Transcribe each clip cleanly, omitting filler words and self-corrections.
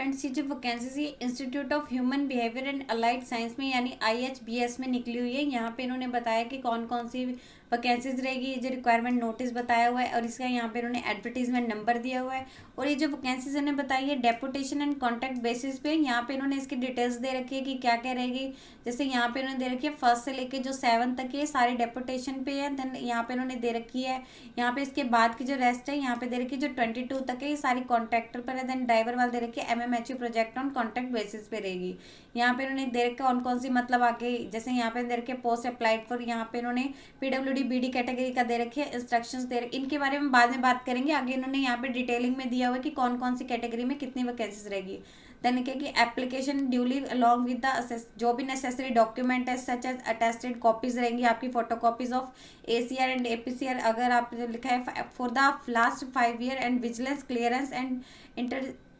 Friends, ये जो vacancies ये institute of human behaviour and allied science में यानी IHBS में निकली हुई है। यहाँ पे इन्होंने बताया कि कौन कौन सी वैकेंसीज रहेगी। ये जो रिक्वायरमेंट नोटिस बताया हुआ है और इसका यहाँ पे इन्होंने एडवर्टीजमेंट नंबर दिया हुआ है। और ये जो वैकेंसीज इन्होंने बताई है डेपुटेशन एंड कॉन्ट्रैक्ट बेसिस पे, यहाँ पे इन्होंने इसकी डिटेल्स दे रखी है कि क्या क्या रहेगी। जैसे यहाँ पे इन्होंने दे रखी है 1 से लेके जो 7 तक है सारी डेपुटेशन पे है। देन यहाँ पे इन्होंने दे रखी है, यहाँ पे इसके बाद की जो रेस्ट है यहाँ पे दे रखी है जो 22 तक है ये सारी कॉन्ट्रैक्टर पर है। देन ड्राइवर वाले दे रखी है MMHU project on contract basis पे रहेगी। यहाँ पे इन्होंने दे रखा कौन कौन सी मतलब आगे, जैसे यहाँ पे दे रखे पोस्ट अप्लाइड फॉर, यहाँ पे इन्होंने PWD BD कैटेगरी का दे रखे है। इंस्ट्रक्शंस दे रखे, इनके बारे में बाद में बात करेंगे। आगे इन्होंने यहाँ पे डिटेलिंग में दिया हुआ है कि कौन कौन सी कैटेगरी में कितनी वैकेंसीज रहेगी। देन क्या कि application duly along with the जो भी नेसेसरी डॉक्यूमेंट है सच एज अटेस्टेड कॉपीज रहेंगी आपकी photo copies of ACR and APCR अगर आप लिखा है for the last 5 year and vigilance clearance and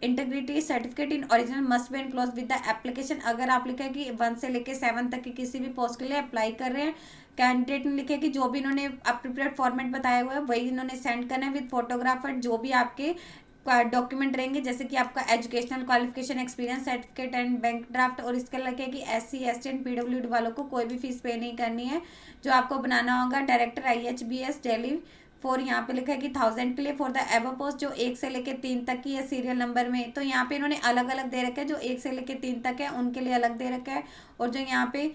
integrity certificate in original must be enclose with the application. अगर आप लिखा है कि 1 से लेके 7 तक की किसी भी पोस्ट के लिए अप्लाई कर रहे हैं, कैंडिडेट ने लिखा है कि जो भी इन्होंने प्रिपेयर्ड फॉर्मेट बताया हुआ है वही इन्होंने सेंड करना है विद फोटोग्राफर जो भी आपके डॉक्यूमेंट रहेंगे, जैसे कि आपका educational qualification, experience certificate and bank draft. और इसके लगे कि SC ST एंड PWD वालों को कोई भी फीस पे नहीं करनी है। जो आपको बनाना होगा डायरेक्टर IHBS दिल्ली फॉर, यहाँ पे लिखा है कि 1000 के लिए फॉर द एबव पोस्ट जो 1 से लेके 3 तक की है सीरियल नंबर में। तो यहाँ पे इन्होंने अलग अलग दे रखा है, जो 1 से लेके 3 तक है उनके लिए अलग दे रखा है, और जो यहाँ पे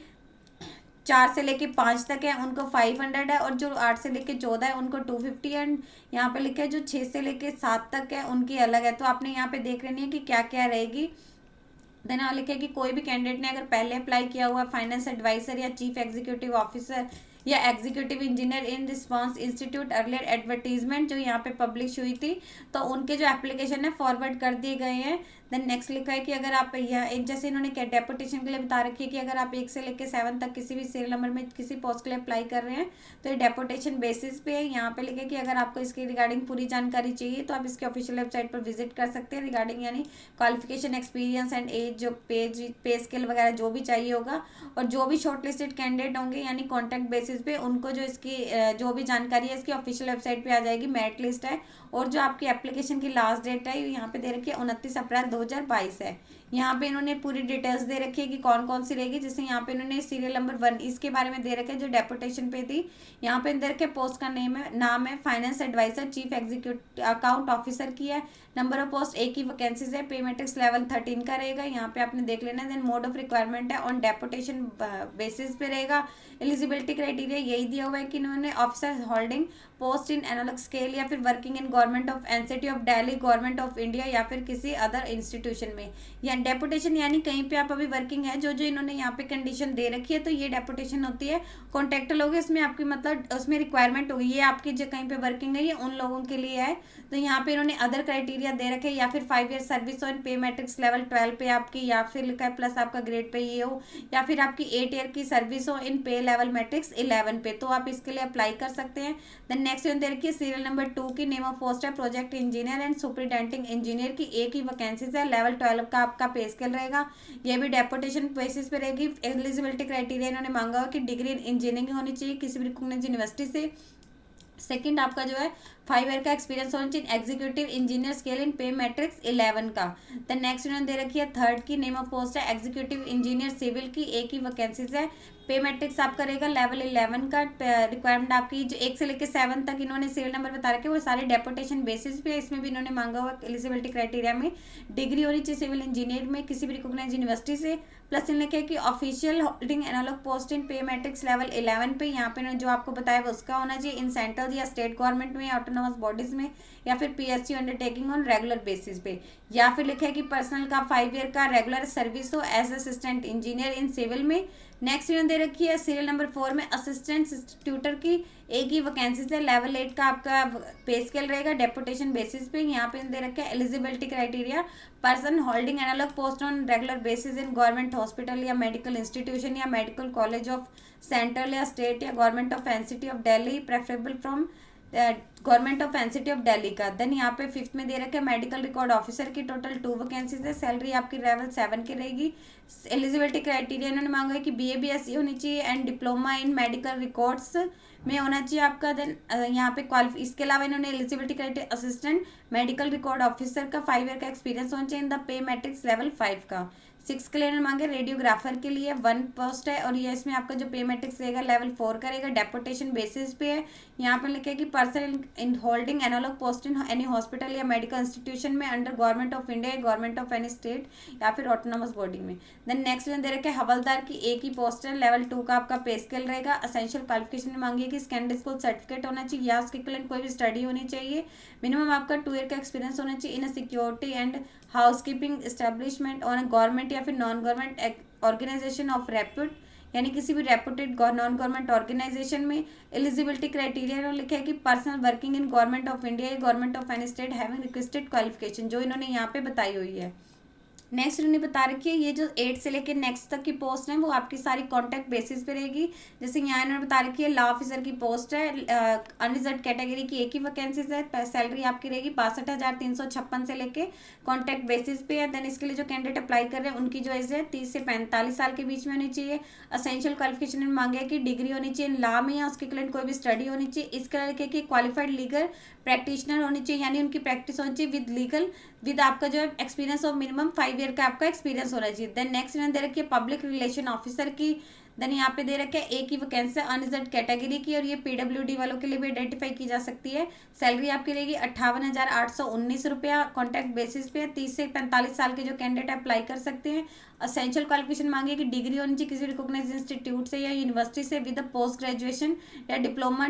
4 से लेके 5 तक है उनको 500 है, और जो 8 से लेके 14 है उनको 250 एंड यहाँ पे लिखा है जो 6 से लेके 7 तक है उनकी अलग है। तो आपने यहाँ पे देख लेनी है कि क्या क्या रहेगी। देन यहाँ लिखा है कि कोई भी कैंडिडेट ने अगर पहले अप्लाई किया हुआ फाइनेंस एडवाइजर या चीफ एग्जीक्यूटिव ऑफिसर या एग्जीक्यूटिव इंजीनियर इन रिस्पांस इंस्टीट्यूट अर्लियर एडवर्टीजमेंट जो यहाँ पे पब्लिश हुई थी, तो उनके जो एप्लीकेशन है फॉरवर्ड कर दिए गए हैं। देन नेक्स्ट लिखा है कि अगर आप यह एक जैसे इन्होंने क्या डेपुटेशन के लिए बता रखी है कि अगर आप 1 से लेकर 7 तक किसी भी सीरियल नंबर में किसी पोस्ट के लिए अप्लाई कर रहे हैं तो ये डेपुटेशन बेसिस पे है। यहाँ पे लिखा है कि अगर आपको इसकी रिगार्डिंग पूरी जानकारी चाहिए तो आप इसके ऑफिशियल वेबसाइट पर विजिट कर सकते हैं रिगार्डिंग यानी क्वालिफिकेशन, एक्सपीरियंस एंड एज, जो पे स्केल वगैरह जो भी चाहिए होगा। और जो भी शॉर्ट लिस्टेड कैंडिडेट होंगे यानी कॉन्टैक्ट बेसिस पे उनको जो इसकी जो भी जानकारी है इसकी ऑफिशियल वेबसाइट पे आ जाएगी। मेरिट लिस्ट है और जो आपकी एप्लीकेशन की लास्ट डेट है यहाँ पे दे रखी है 29 अप्रैल 2022 है। यहाँ पे इन्होंने पूरी डिटेल्स दे रखी है कि कौन कौन सी रहेगी। जैसे यहाँ पे इन्होंने सीरियल नंबर 1 इसके बारे में दे रखा है जो डेपुटेशन पे थी। यहाँ पे दे रखे पोस्ट का नाम है finance adviser chief executive account officer की है। नंबर ऑफ पोस्ट एक ही वैकेंसीज है। पे मैट्रिक्स लेवल 13 का रहेगा, यहाँ पे आपने देख लेना है। देन मोड ऑफ रिक्वायरमेंट है ऑन डेपुटेशन बेसिस पे रहेगा। एलिजिबिलिटी क्राइटेरिया यही दिया हुआ है कि इन्होंने officer holding post in analogue scale या फिर working in government of NCT of Delhi, government of India या फिर किसी अदर इंस्टीट्यूशन में। या डेपुटेशन यानी कहीं पे आप अभी वर्किंग है, जो जो इन्होंने यहाँ पे कंडीशन दे रखी है तो ये डेपुटेशन होती है। कॉन्ट्रैक्टर लोग इसमें आपकी मतलब उसमें रिक्वायरमेंट होगी, ये आपकी जो कहीं पे वर्किंग है ये उन लोगों के लिए है। तो यहाँ पे इन्होंने अदर क्राइटेरिया दे रखे, या फिर 5 ईयर सर्विस और पे मैट्रिक्स लेवल 12 पे आपकी, या फिर लिखा है प्लस आपका ग्रेड पे ये हो, या फिर आपकी 8 ईयर की सर्विस हो इन पे लेवल मैट्रिक्स 11 पे, तो आप इसके लिए अप्लाई कर सकते हैं। देन नेक्स्ट दे रखी है सीरियल नंबर 2 की नेम ऑफ पोस्ट है project engineer and superintending engineer की, एक ही वैकेंसीज है। लेवल 12 का आपका पे स्केल रहेगा, ये भी डेपुटेशन बेसिस पे रहेगी। एलिजिबिलिटी क्राइटेरिया इन्होंने मांगा हुआ कि डिग्री इन इंजीनियरिंग होनी चाहिए किसी भी रिकॉग्नाइज्ड यूनिवर्सिटी से। सेकंड आपका जो है 5 ईयर का एक्सपीरियंस होना चाहिए executive engineer scale in pay matrix 11 का। देन नेक्स्ट इन्होंने दे रखी है थर्ड की नेम ऑफ पोस्ट है एग्जीक्यूटिव इंजीनियर सिविल की, एक ही वैकेंसीज है। पे मैट्रिक्स आपका रहेगा लेवल 11 का। रिक्वायरमेंट आपकी जो 1 से लेकर 7 तक इन्होंने सीरियल नंबर बता रखे वो सारे डेपुटेशन बेसिस पे। इसमें भी इन्होंने मांगा हुआ एलिजिबिलिटी क्राइटेरिया में डिग्री होनी चाहिए सिविल इंजीनियर में किसी भी रिकॉग्नाइज्ड यूनिवर्सिटी से। प्लस इन्होंने कहा कि official holding analogue post in pay matrix level 11 पे, यहाँ पे जो आपको बताया वो उसका होना चाहिए इन सेंट्रल या स्टेट गवर्नमेंट में, ऑटोनोमस बॉडीज में, या फिर PSU undertaking on regular basis पे। या फिर लिखा है कि पर्सनल का 5 ईयर का रेगुलर सर्विस हो as assistant engineer in civil में। नेक्स्ट इन्होंने दे रखी है सीरियल नंबर 4 में असिस्टेंट ट्यूटर की, एक ही वैकेंसीज है। लेवल 8 का आपका पे स्केल रहेगा डेपुटेशन बेसिस पे। यहाँ पे दे रखा है eligibility criteria person holding analogue post on regular basis in government hospital या मेडिकल इंस्टीट्यूशन या मेडिकल कॉलेज ऑफ सेंट्रल या स्टेट या government of NCT of Delhi, preferable from government of NCT of Delhi का। देन यहाँ पे 5th में दे रखा है मेडिकल रिकॉर्ड ऑफिसर की टोटल 2 वैकेंसीज है। सैलरी आपकी लेवल 7 की रहेगी। एलिजिबिलिटी क्राइटेरिया इन्होंने मांगा है कि BA BSc होनी चाहिए and diploma in medical records में होना चाहिए आपका। देन यहाँ पे क्वालिफाई, इसके अलावा इन्होंने eligibility criteria assistant medical record officer का 5 ईयर का एक्सपीरियंस होना चाहिए in the pay matrix level 5 का। 6 के लिए इन्होंने मांगे रेडियोग्राफर के लिए 1 पोस्ट है और ये इसमें आपका जो पे मैट्रिक्स रहेगा लेवल 4 का रहेगा, डेपुटेशन बेसिस पे है। यहाँ पे लिखे कि person in holding analogue post in any hospital या मेडिकल इंस्टीट्यूशन में under government of India, government of any state या फिर ऑटोनोमस बॉडी में। देन नेक्स्ट में दे रखे हवलदार की एक ही पोस्ट है, लेवल 2 का आपका पे स्केल रहेगा। असेंशियल क्वालिफिकेशन मांगी है कि सेकेंडरी स्कूल सर्टिफिकेट होना चाहिए या उसके इक्विवेलेंट कोई भी स्टडी होनी चाहिए। मिनिमम आपका 2 ईयर का एक्सपीरियंस होना चाहिए in security and housekeeping establishment और गवर्नमेंट या फिर non government organisation of repute, यानी किसी भी रेपुटेड नॉन गवर्नमेंट ऑर्गेनाइजेशन में। एलिजिबिलिटी क्राइटेरिया इन्होंने लिखा है कि personnel working in government of India या government of any state having requested qualification, जो इन्होंने यहाँ पे बताई हुई है। नेक्स्ट इन्होंने बता रखी है ये जो 8 से लेकर नेक्स्ट तक की पोस्ट है वो आपकी सारी कॉन्ट्रैक्ट बेसिस पे रहेगी। जैसे यहाँ इन्होंने बता रखी है लॉ ऑफिसर की पोस्ट है, अनरिजर्व कैटेगरी की एक ही वैकेंसीज है। सैलरी आपकी रहेगी 62,356 से लेके कॉन्ट्रैक्ट बेसिस पे है। देन इसके लिए जो कैंडिडेट अप्लाई कर रहे हैं उनकी जो एज है 30 से 45 साल के बीच में होनी चाहिए। असेंशियल क्वालिफिकेशन में मांगे कि डिग्री होनी चाहिए लॉ में या उसके इक्विवेलेंट कोई भी स्टडी होनी चाहिए। इसके लिए कि क्वालिफाइड लीगल प्रैक्टिशनर होनी चाहिए, यानी उनकी प्रैक्टिस होनी चाहिए विद लीगल विद आपका जो है एक्सपीरियंस ऑफ मिनिमम 5 ईयर का आपका एक्सपीरियंस होना चाहिए। देन नेक्स्ट इन्होंने दे रखी है पब्लिक रिलेशन ऑफिसर की। देन यहाँ पे दे रखे है एक ही वैकेंसी अनरिजर्व कैटेगरी की और ये PWD वालों के लिए भी आइडेंटिफाई की जा सकती है। सैलरी आपकी रहेगी 58,819 रुपया कॉन्ट्रैक्ट बेसिस पे। 30 से 45 साल के जो कैंडिडेट अप्लाई कर सकते हैं। असेंशियल क्वालिफिकेशन मांगे कि डिग्री होनी चाहिए किसी रिकॉग्नाइज्ड इंस्टीट्यूट से या यूनिवर्सिटी से विद पोस्ट ग्रेजुएशन या डिप्लोमा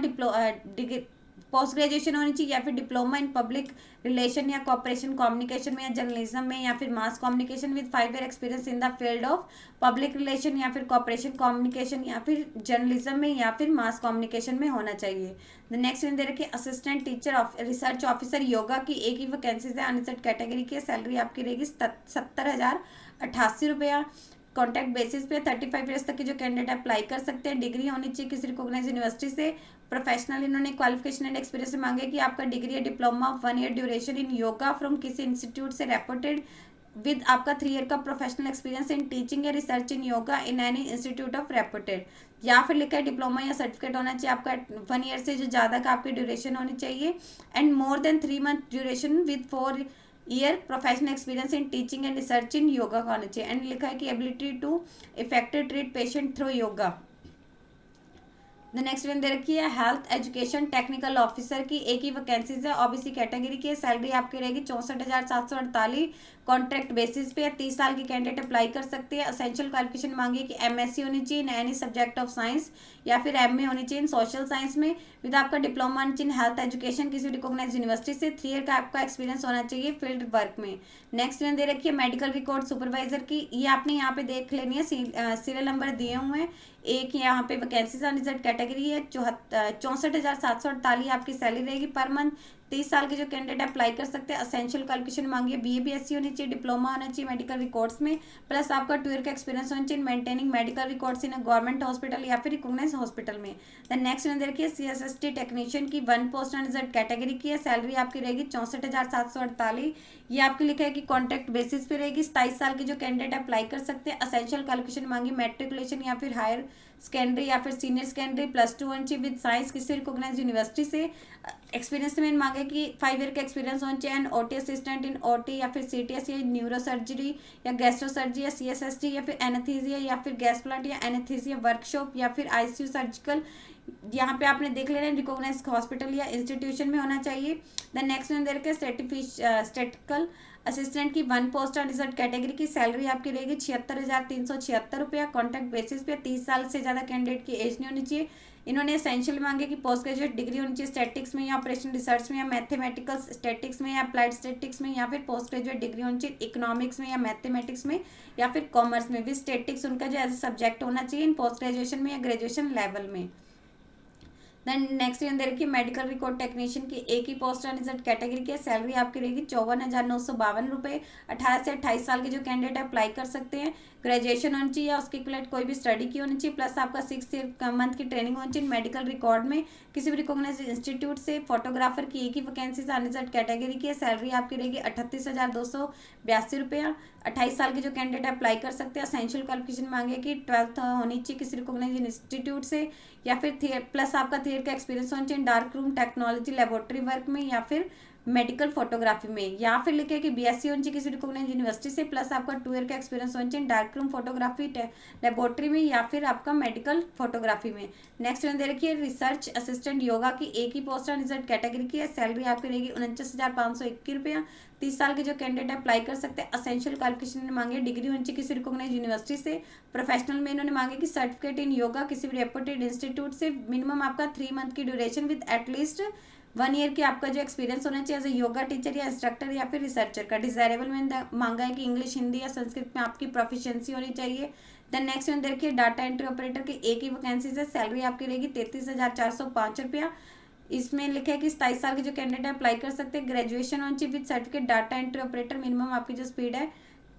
पोस्ट ग्रेजुएशन होनी चाहिए या फिर डिप्लोमा इन पब्लिक रिलेशन या कॉपरेशन कम्युनिकेशन में या जर्नलिज्म में या फिर mass communication with 5 year experience in the field of public relation या फिर कॉपरेशन कम्युनिकेशन या फिर जर्नलिज्म में या फिर मास कम्युनिकेशन में होना चाहिए। द नेक्स्ट इन दे रखिए assistant teacher research officer yoga की एक ही वैकेंसीज है अनरिजर्व कैटेगरी की। सैलरी आपकी रहेगी 70,088 रुपया कॉन्ट्रैक्ट बेसिस पे। 35 ईयर्स तक के जो कैंडिडेट अप्लाई कर सकते हैं। डिग्री होनी चाहिए किसी रिकॉग्नाइज यूनिवर्सिटी से। प्रोफेशनल इन्होंने क्वालिफिकेशन एंड एक्सपीरियंस से मांगे कि आपका डिग्री या diploma of 1 year duration in yoga from किसी इंस्टीट्यूट से रेपुटेड विद आपका 3 ईयर का प्रोफेशनल एक्सपीरियंस इन टीचिंग या research in yoga in any institute of reputed, या फिर लिखा है डिप्लोमा या सर्टिफिकेट होना चाहिए आपका 1 ईयर से जो ज़्यादा का आपकी ड्यूरेशन होनी चाहिए and more than 3 month duration with 4 year professional experience in teaching and research in yoga का होना चाहिए। एंड लिखा है कि ability to effective treat patient through yoga. The next one दे रखी है हेल्थ एजुकेशन टेक्निकल ऑफिसर की एक ही वैकेंसीज है ओबीसी कैटेगरी की। सैलरी आपकी रहेगी 64,748 कॉन्ट्रैक्ट बेसिस पे। 30 साल की कैंडिडेट अप्लाई कर सकते हैं। असेंशियल क्वालिफिकेशन मांगी कि MSc होनी चाहिए in any subject of science या फिर MA होनी चाहिए इन सोशल साइंस में विद आपका डिप्लोमा इन हेल्थ एजुकेशन किसी रिकॉग्नाइज यूनिवर्सिटी से। 3 ईयर का आपका एक्सपीरियंस होना चाहिए फील्ड वर्क में। नेक्स्ट वन दे रखी है मेडिकल रिकॉर्ड सुपरवाइजर की। ये आपने यहाँ पे देख लेनी है, सीरियल नंबर दिए हुए हैं। एक यहाँ पे वैकेंसीज अनरिजर्व कैटेगरी है। 64,748 आपकी सैलरी रहेगी पर मंथ। 30 साल के जो कैंडिडेट अप्लाई कर सकते हैं। असेंशियल क्वालिफिकेशन मांगी है BA BSc होनी चाहिए, डिप्लोमा होना चाहिए मेडिकल रिकॉर्ड्स में, प्लस आपका 2 ईयर का एक्सपीरियंस होना चाहिए maintaining medical records in government hospital या फिर रिकॉग्नाइज हॉस्पिटल में। देन नेक्स्ट में देखिए CSST टेक्नीशियन की 1 पोस्ट अनरिजर्व कैटेगरी की है। सैलरी आपकी रहेगी 64,748। ये आपकी लिखा है कि कॉन्ट्रैक्ट बेसिस पे रहेगी। 27 साल के जो कैंडिडेट अप्लाई कर सकते हैं। असेंशियल क्वालिफिकेशन मांगी मैट्रिकुलेशन या फिर हायर सेकेंडरी या फिर सीनियर सेकेंडरी +2 होनी चाहिए विद साइंस किसी रिकॉग्नाइज यूनिवर्सिटी से। एक्सपीरियंस में मांगे कि 5 ईयर का एक्सपीरियंस होना चाहिए and OT assistant in OT या फिर CTS या न्यूरो सर्जरी या गैस्ट्रो सर्जरी या CSST या फिर एनेस्थीसिया या फिर गैस प्लांट या एनेस्थीसिया वर्कशॉप या फिर ICU सर्जिकल, यहाँ पे आपने देख लेना रिकॉग्नाइज हॉस्पिटल या इंस्टीट्यूशन में होना चाहिए। देन नेक्स्ट में देख स्टैटिस्टिकल असिस्टेंट की 1 पोस्ट अनरिजर्व कैटेगरी की। सैलरी आपकी रहेगी 76,376 रुपया कॉन्ट्रैक्ट बेसिस पे। 30 साल से ज़्यादा कैंडिडेट की एज नहीं होनी चाहिए। इन्होंने एसेंशियल मांगे कि पोस्ट ग्रेजुएट डिग्री होनी चाहिए स्टैटिक्स में या ऑपरेशन रिसर्च में या मैथमेटिकल स्टैटिक्स में या अप्लाइड स्टैटिक्स में, या फिर पोस्ट ग्रेजुएट डिग्री होनी चाहिए इकोनॉमिक्स में या मैथमेटिक्स में या फिर कॉमर्स में विद स्टैटिक्स उनका जो एज सब्जेक्ट होना चाहिए इन पोस्ट ग्रेजुएशन में या ग्रेजुएशन लेवल में। देन नेक्स्ट दे रखी है मेडिकल रिकॉर्ड टेक्नीशियन की एक ही पोस्ट अनरिजर्व कैटेगरी की है, सैलरी आपकी रहेगी 54,952 रुपये। 18 से 28 साल के जो कैंडिडेट अप्लाई कर सकते हैं, ग्रेजुएशन होनी चाहिए या उसके इक्वलेंट कोई भी स्टडी की होनी चाहिए, प्लस आपका 6 मंथ की ट्रेनिंग होनी चाहिए मेडिकल रिकॉर्ड में किसी भी रिकॉग्नाइज्ड इंस्टीट्यूट से। फोटोग्राफर की एक ही वैकेंसी अनरिजर्व कैटेगरी की है, सैलरी आपकी रहेगी 38,282 रुपया। 28 साल के जो कैंडिडेट अप्लाई कर सकते हैं, असेंशियल क्वालिफिकेशन मांगे कि 12th होनी चाहिए किसी रिकॉग्नाइज्ड इंस्टीट्यूट से, या फिर प्लस आपका थिएटर का एक्सपीरियंस होना चाहिए dark room technology laboratory work में या फिर मेडिकल फोटोग्राफी में, या फिर लिखे कि बीएससी होनी चाहिए किसी रिकॉग्नाइज्ड यूनिवर्सिटी से, प्लस आपका 2 ईयर का एक्सपीरियंस होना चाहिए डार्क रूम फोटोग्राफी लेबोरेटरी में या फिर आपका मेडिकल फोटोग्राफी में। नेक्स्ट दे रखी है रिसर्च असिस्टेंट योगा की एक ही पोस्ट रिजर्व कैटेगरी की है, सैलरी आपकी रहेगी 49,521 रुपया। 30 साल के जो कैंडिडेट अप्लाई कर सकते हैं, असेंशियल क्वालिफिकेशन मांगे डिग्री होनी चाहिए किसी रिकॉग्नाइज्ड यूनिवर्सिटी से, प्रोफेशनल में इन्होंने मांगे कि सर्टिफिकेट इन योगा किसी भी रेपुटेड इंस्टीट्यूट से, मिनिमम आपका 3 मंथ की ड्यूरेशन विद एटलीस्ट 1 ईयर की आपका जो एक्सपीरियंस होना चाहिए एज ए योगा टीचर या इंस्ट्रक्टर या फिर रिसर्चर का। डिजायरेबल में मांगा है कि इंग्लिश हिंदी या संस्कृत में आपकी प्रोफिशिएंसी होनी चाहिए। देन नेक्स्ट में देखिए डाटा एंट्री ऑपरेटर की एक ही वैकेंसी है, सैलरी आपकी रहेगी 33,405 रुपया। इसमें लिखा है कि 27 साल के जो कैंडिडेट अप्लाई कर सकते हैं, graduation on chip with certificate data entry operator, minimum आपकी जो स्पीड है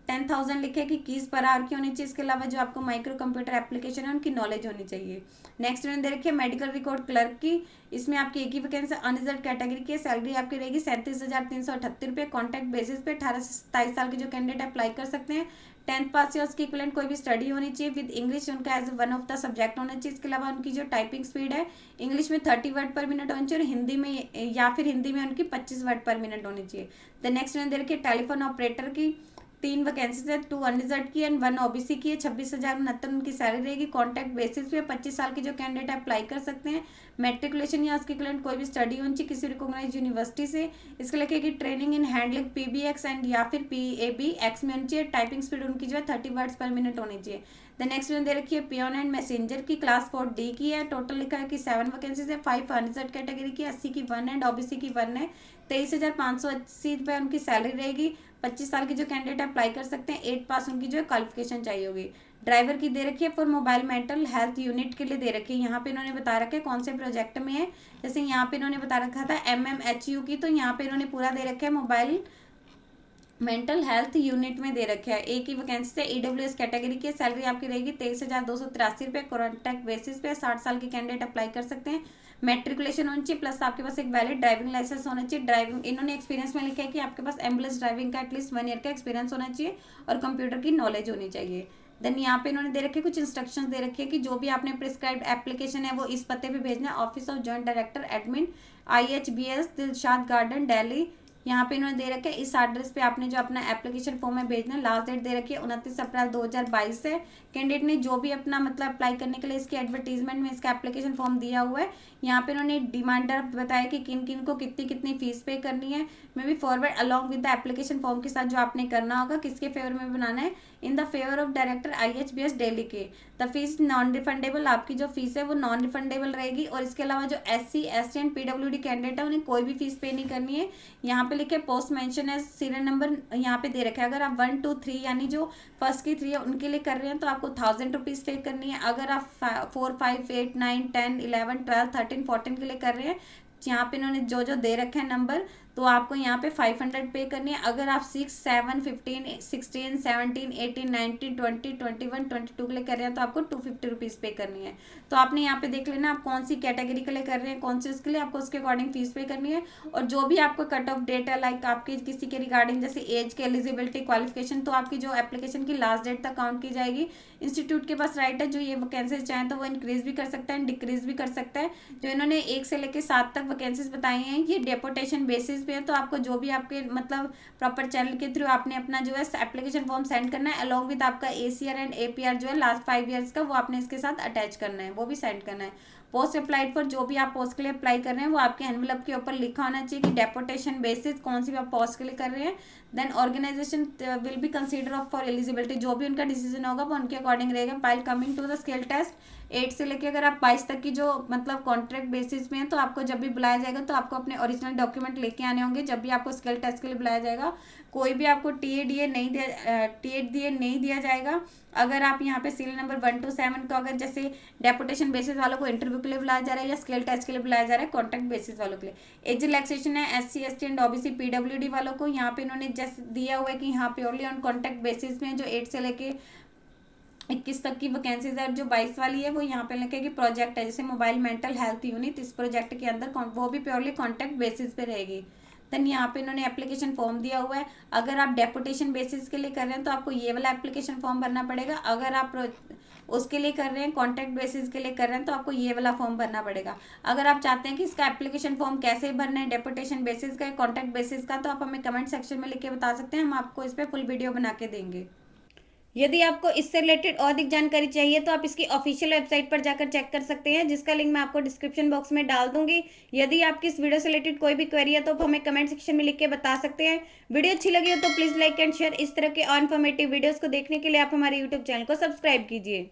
10,000 लिखे कि कीज पर आवर की होनी चाहिए। इसके अलावा जो आपको माइक्रो कंप्यूटर एप्लीकेशन है उनकी नॉलेज होनी चाहिए। नेक्स्ट में दे रखिए मेडिकल रिकॉर्ड क्लर्क की, इसमें आपकी एक ही वैकेंसी अनरिजर्व कैटेगरी की, सैलरी आपकी रहेगी 37,378 रुपये। कॉन्ट्रैक्ट बेसिस पे 18 से 27 साल के जो कैंडिडेट अप्लाई कर सकते हैं, 10th पास या उसकी इक्विवेलेंट कोई भी स्टडी होनी चाहिए विद इंग्लिश उनका as one of the subject होना चाहिए। इसके अलावा उनकी जो टाइपिंग स्पीड है इंग्लिश में 30 वर्ड पर मिनट होनी चाहिए और हिंदी में या फिर हिंदी में उनकी 25 वर्ड पर मिनट होनी चाहिए। द नेक्स्ट में दे रखिए टेलीफोन ऑपरेटर की 3 वैकेंसीज है, 2 अनरिजर्व की एंड 1 ओबीसी की है। 26,069 उनकी सैलरी रहेगी। कॉन्ट्रैक्ट बेसिस पे 25 साल के जो कैंडिडेट अप्लाई कर सकते हैं, मेट्रिकुलेशन या उसके इक्विवेलेंट कोई भी स्टडी होनी चाहिए किसी रिकॉग्नाइज्ड यूनिवर्सिटी से। इसके लिखे कि training in handling PBX and या फिर पीएबीएक्स में होनी चाहिए। टाइपिंग स्पीड उनकी जो है 30 वर्ड्स पर मिनट होनी चाहिए। द नेक्स्ट में दे रखी है पियोन एंड मैसेंजर की, क्लास 4D की है। टोटल लिखा है कि 7 वैकेंसीज है, 5 अनरिजर्व कैटेगरी की, 80 की 1 एंड ओबीसी की 1 है। 23,580 रुपये उनकी सैलरी रहेगी। 25 साल के जो कैंडिडेट अप्लाई कर सकते हैं, 8 पास उनकी जो है क्वालिफिकेशन चाहिए होगी। ड्राइवर की दे रखी है for mobile mental health unit के लिए दे रखी है। यहाँ पे इन्होंने बता रखा है कौन से प्रोजेक्ट में है। जैसे यहाँ पे इन्होंने बता रखा था MMHU की, तो यहाँ पे इन्होंने पूरा दे रखा है मोबाइल मेंटल हेल्थ यूनिट में दे रखे हैं। एक ही वैकेंसी से EWS कैटेगरी की, सैलरी आपकी रहेगी 23,283 रुपये। कॉन्ट्रैक्ट बेसिस पे 60 साल के कैंडिडेट अप्लाई कर सकते हैं। मेट्रिकुलेशन होनी चाहिए, प्लस आपके पास एक वैलिड ड्राइविंग लाइसेंस होना चाहिए। ड्राइविंग इन्होंने एक्सपीरियंस में लिखा है कि आपके पास एम्बुलेंस ड्राइविंग का एटलीस्ट 1 ईयर का एक्सपीरियंस होना चाहिए और कंप्यूटर की नॉलेज होनी चाहिए। देन यहाँ पे इन्होंने दे रखे कुछ इंस्ट्रक्शंस दे रखे हैं कि जो भी आपने प्रिस्क्राइब्ड एप्लीकेशन है वो इस पते पे भेजना है, office of joint director admin IHBS Dilshad garden Delhi. यहाँ पे इन्होंने दे रखे इस एड्रेस पे आपने जो अपना एप्लीकेशन फॉर्म है भेजना है। लास्ट डेट दे रखी है 29 अप्रैल 2022 से। कैंडिडेट ने जो भी अपना मतलब अप्लाई करने के लिए इसके एडवर्टीजमेंट में इसका एप्लीकेशन फॉर्म दिया हुआ है, यहाँ पे इन्होंने डिमांडर बताया कि किन किन को कितनी कितनी फीस पे करनी है। May be forward along with the application form के साथ जो आपने करना होगा, किसके फेवर में बनाना है, in the favour of director IHBS Delhi के। द फीस नॉन रिफंडेबल, आपकी जो फीस है वो नॉन रिफंडेबल रहेगी। और इसके अलावा जो SC ST and PWD candidate है उन्हें कोई भी फीस पे नहीं करनी है। यहाँ पे लिखे पोस्ट मेंशन है, सीरियल नंबर यहाँ पे दे रखा है। अगर आप 1 2 3 यानी जो फर्स्ट की 3 है उनके लिए कर रहे हैं तो आपको 1000 रुपीज़ पे करनी है। अगर आप 4 5 8 9 10 11 12 13 14 के लिए कर रहे हैं, यहाँ पे इन्होंने जो जो दे रखे हैं नंबर, तो आपको यहाँ पे 500 पे करनी है। अगर आप 6 7 15 16 17 18 19 20 21 22 के लिए कर रहे हैं तो आपको 250 रुपीज़ पे करनी है। तो आपने यहाँ पे देख लेना आप कौन सी कैटेगरी के लिए कर रहे हैं, कौन सी उसके लिए आपको उसके अकॉर्डिंग फीस पे करनी है। और जो भी आपको कट ऑफ डेट है, लाइक आपकी किसी के रिगार्डिंग जैसे एज के एलिजिबिलिटी क्वालिफिकेशन, तो आपकी जो एप्लीकेशन की लास्ट डेट तक काउंट की जाएगी। इंस्टीट्यूट के पास राइट है जो ये वैकेंसीज चाहें तो वो इंक्रीज भी कर सकता है, डिक्रीज भी कर सकता है। जो इन्होंने 1 से लेकर 7 तक वैकेंसीज बताई हैं ये डेपोटेशन बेसिस पे है। तो आपको जो भी आपके मतलब प्रॉपर चैनल के थ्रू आपने अपना जो है एप्लीकेशन फॉर्म सेंड करना है, अलॉन्ग विद आपका ACR एंड APR जो है लास्ट 5 ईयर्स का, वो आपने इसके साथ अटैच करना है, वो भी सेंड करना है। पोस्ट अप्लाइड फॉर, जो भी आप पोस्ट के लिए अप्लाई कर रहे हैं वो आपके एनवेलप के ऊपर लिखा होना चाहिए कि डेपोटेशन बेसिस कौन सी भी आप पोस्ट के लिए कर रहे हैं। Then organisation will be consider of for eligibility, जो भी उनका डिसीजन होगा वो उनके अकॉर्डिंग रहेगा। File coming to the skill test 8 से लेके अगर आप 22 तक की जो मतलब कॉन्ट्रैक्ट बेसिस में है, तो आपको जब भी बुलाया जाएगा तो आपको अपने ओरिजिनल डॉक्यूमेंट लेके आने होंगे। जब भी आपको स्किल टेस्ट के लिए बुलाया जाएगा कोई भी आपको TA नहीं दिया जाएगा। अगर आप यहाँ पे सीरियल नंबर 1 to 7 को अगर जैसे डेपुटेशन बेसिस वालों को इंटरव्यू इंटरव्यू के लिए बुलाया जा रहा है या स्किल टेस्ट के लिए बुलाया जा रहा है कॉन्ट्रैक्ट बेसिस वालों के लिए। एज रिलैक्सेशन है SC ST and OBC PWD वालों को, यहाँ पे इन्होंने जस्ट दिया हुआ है कि यहाँ प्योरली ऑन कॉन्ट्रैक्ट बेसिस में जो 8 से लेके 21 तक की वैकेंसीज है, जो 22 वाली है वो यहाँ पे लिखे कि प्रोजेक्ट है जैसे मोबाइल मेंटल हेल्थ यूनिट, इस प्रोजेक्ट के अंदर वो भी प्योरली कॉन्ट्रैक्ट बेसिस पे रहेगी। देन यहाँ पे इन्होंने एप्लीकेशन फॉर्म दिया हुआ है। अगर आप डेपुटेशन बेसिस के लिए कर रहे हैं तो आपको ये वाला एप्लीकेशन फॉर्म भरना पड़ेगा। अगर आप उसके लिए कर रहे हैं कॉन्ट्रैक्ट बेसिस के लिए कर रहे हैं तो आपको ये वाला फॉर्म भरना पड़ेगा। अगर आप चाहते हैं कि इसका एप्लीकेशन फॉर्म कैसे भरना है, डेपुटेशन बेसिस का, कॉन्ट्रैक्ट बेसिस का, तो आप हमें कमेंट सेक्शन में लिख के बता सकते हैं, हम आपको इस पर फुल वीडियो बना के देंगे। यदि आपको इससे रिलेटेड और अधिक जानकारी चाहिए तो आप इसकी ऑफिशियल वेबसाइट पर जाकर चेक कर सकते हैं, जिसका लिंक मैं आपको डिस्क्रिप्शन बॉक्स में डाल दूंगी। यदि आपकी इस वीडियो से रिलेटेड कोई भी क्वेरी है तो आप हमें कमेंट सेक्शन में लिख के बता सकते हैं। वीडियो अच्छी लगी हो तो प्लीज़ लाइक एंड शेयर। इस तरह के और इन्फॉर्मेटिव वीडियोज़ को देखने के लिए आप हमारे यूट्यूब चैनल को सब्सक्राइब कीजिए।